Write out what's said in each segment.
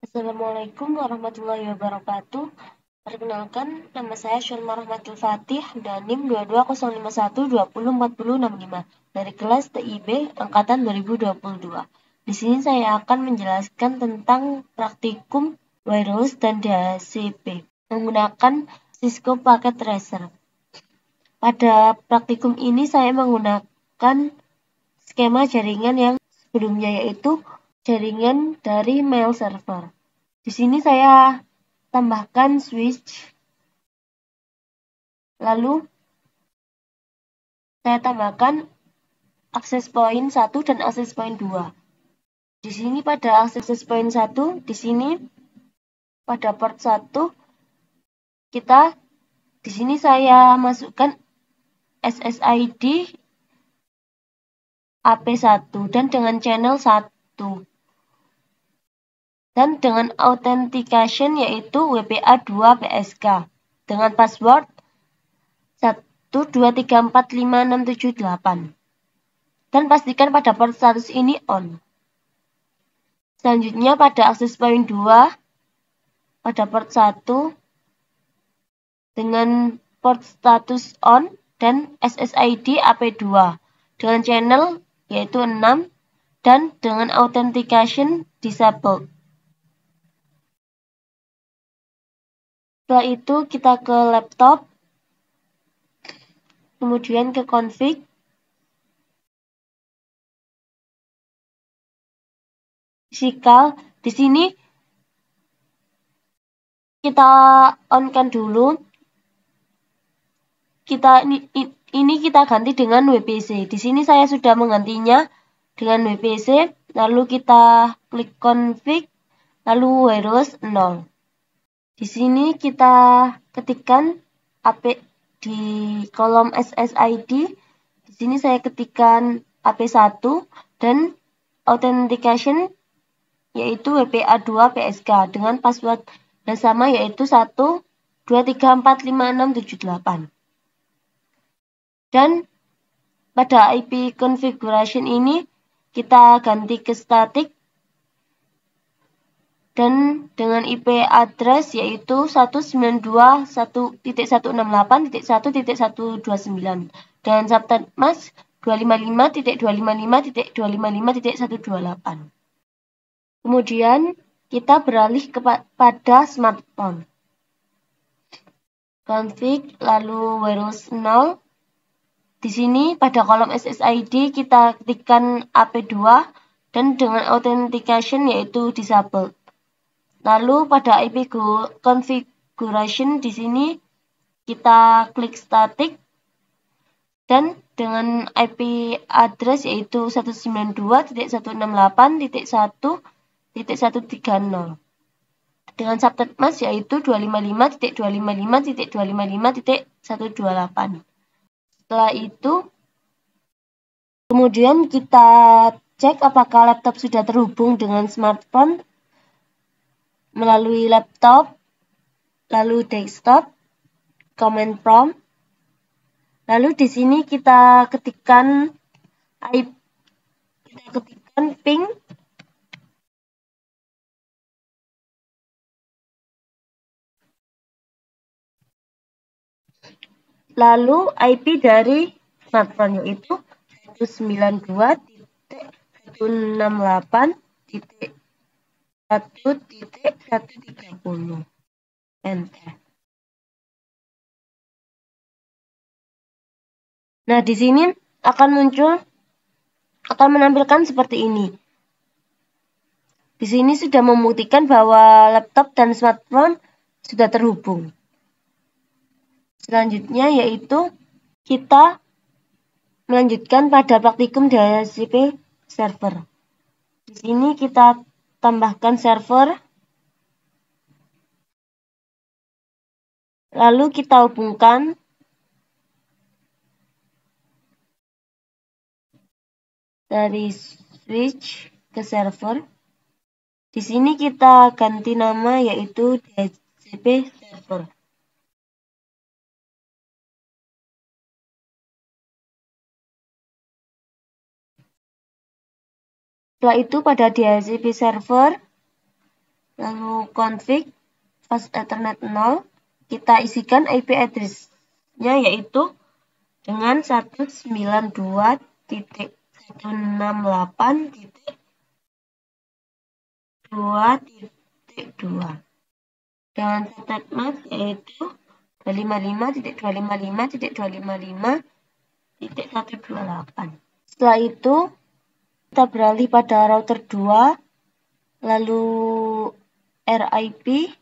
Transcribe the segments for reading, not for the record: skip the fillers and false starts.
Assalamualaikum warahmatullahi wabarakatuh. Perkenalkan, nama saya Syulma Rahmatul Fatih dan NIM 2205120465 dari kelas TIB angkatan 2022. Di sini saya akan menjelaskan tentang praktikum wireless dan DHCP menggunakan Cisco Packet Tracer. Pada praktikum ini saya menggunakan skema jaringan yang sebelumnya, yaitu jaringan dari mail server. Di sini saya tambahkan switch, lalu saya tambahkan access point 1 dan access point 2. Di sini pada access point 1, di sini pada port 1 di sini saya masukkan SSID AP1 dan dengan channel 1. Dan dengan authentication yaitu WPA2 PSK dengan password 123456778. Dan pastikan pada port status ini on. Selanjutnya pada access point 2 pada port 1 dengan port status on dan SSID AP2 dengan channel yaitu 6 dan dengan authentication disabled. Setelah itu kita ke laptop, kemudian ke config, physical. Di sini kita on-kan dulu. Ini kita ganti dengan WPC. Di sini saya sudah menggantinya dengan WPC. Lalu kita klik config, lalu wireless 0. Di sini kita ketikkan AP di kolom SSID. Di sini saya ketikkan AP1 dan authentication yaitu WPA2 PSK dengan password yang sama yaitu 123456778. Dan pada IP configuration ini kita ganti ke static dan dengan IP address yaitu 192.1.168.1.129 dan subnet mask 255.255.255.128. Kemudian kita beralih kepada smartphone. Config lalu wireless 0. Di sini pada kolom SSID kita ketikkan AP2 dan dengan authentication yaitu disabled. Lalu pada IP configuration di sini kita klik static dan dengan IP address yaitu 192.168.1.130 dengan subnet mask yaitu 255.255.255.128. Setelah itu kemudian kita cek apakah laptop sudah terhubung dengan smartphone melalui laptop, lalu desktop, command prompt. Lalu di sini kita ketikkan ping lalu IP dari smartphone yaitu 192.168.1.130. Enter. Nah, di sini akan menampilkan seperti ini. Di sini sudah membuktikan bahwa laptop dan smartphone sudah terhubung. Selanjutnya yaitu kita melanjutkan pada praktikum DHCP server. Di sini kita tambahkan server, lalu kita hubungkan dari switch ke server. Di sini kita ganti nama yaitu DHCP server. Setelah itu pada DHCP server lalu config fast ethernet 0, kita isikan IP address-nya yaitu dengan 192.168.2.2 dengan subnet mask yaitu 255.255.255.128. Setelah itu kita beralih pada router 2, lalu RIP,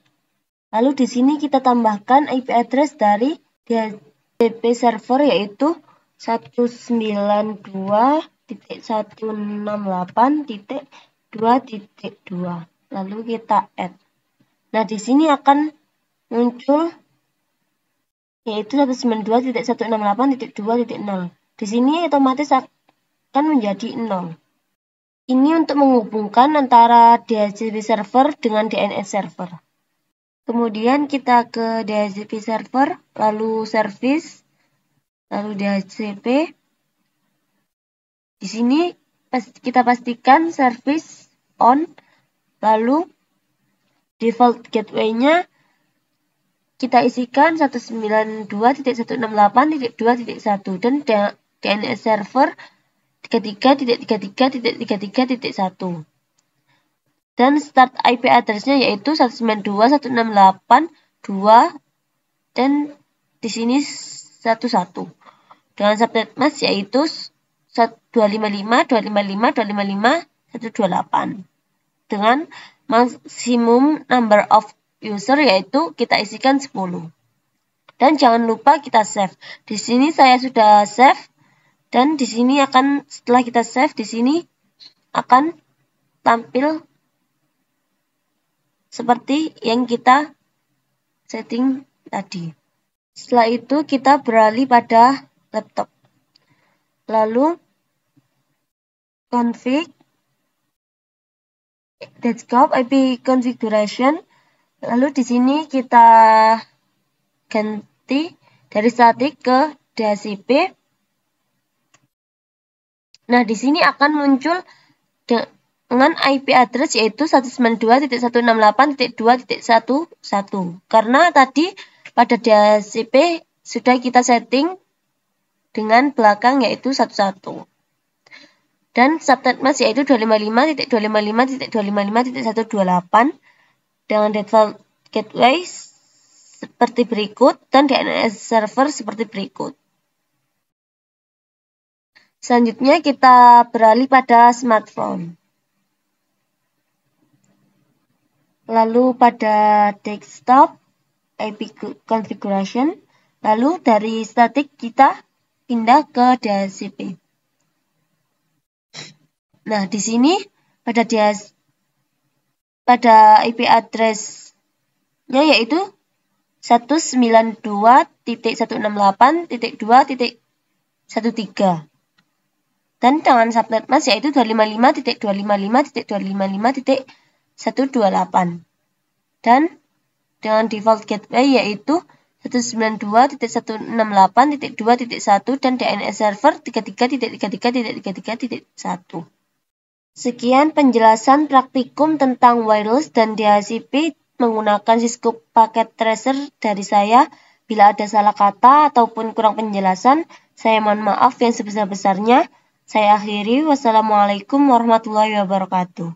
lalu di sini kita tambahkan IP address dari DHCP server yaitu 192.168.2.2, lalu kita add. Nah, di sini akan muncul yaitu 192.168.2.0. Di sini otomatis akan menjadi 0. Ini untuk menghubungkan antara DHCP server dengan DNS server. Kemudian kita ke DHCP server, lalu service, lalu DHCP. Di sini kita pastikan service on, lalu default gateway-nya kita isikan 192.168.2.1 dan DNS server 33.33.33.1 dan start IP address-nya yaitu 192.168.2 dan di sini 11 dengan subnet mask yaitu 255.255.255.128 dengan maksimum number of user yaitu kita isikan 10. Dan jangan lupa kita save. Di sini saya sudah save dan di sini akan setelah kita save di sini akan tampil seperti yang kita setting tadi. Setelah itu kita beralih pada laptop. Lalu config desktop IP configuration. Lalu di sini kita ganti dari static ke DHCP. Nah, di sini akan muncul dengan IP address yaitu 192.168.2.11 karena tadi pada DHCP sudah kita setting dengan belakang yaitu 11 dan subnet mask yaitu 255.255.255.128 dengan default gateway seperti berikut dan DNS server seperti berikut. Selanjutnya kita beralih pada smartphone. Lalu pada desktop IP configuration, lalu dari static kita pindah ke DHCP. Nah, di sini pada IP address-nya yaitu 192.168.2.13 dan dengan subnet mask yaitu 255.255.255.128 dan dengan default gateway yaitu 192.168.2.1 dan DNS server 33.33.33.1. Sekian penjelasan praktikum tentang wireless dan DHCP menggunakan Cisco Packet Tracer dari saya. Bila ada salah kata ataupun kurang penjelasan, saya mohon maaf yang sebesar-besarnya. Saya akhiri. Wassalamualaikum warahmatullahi wabarakatuh.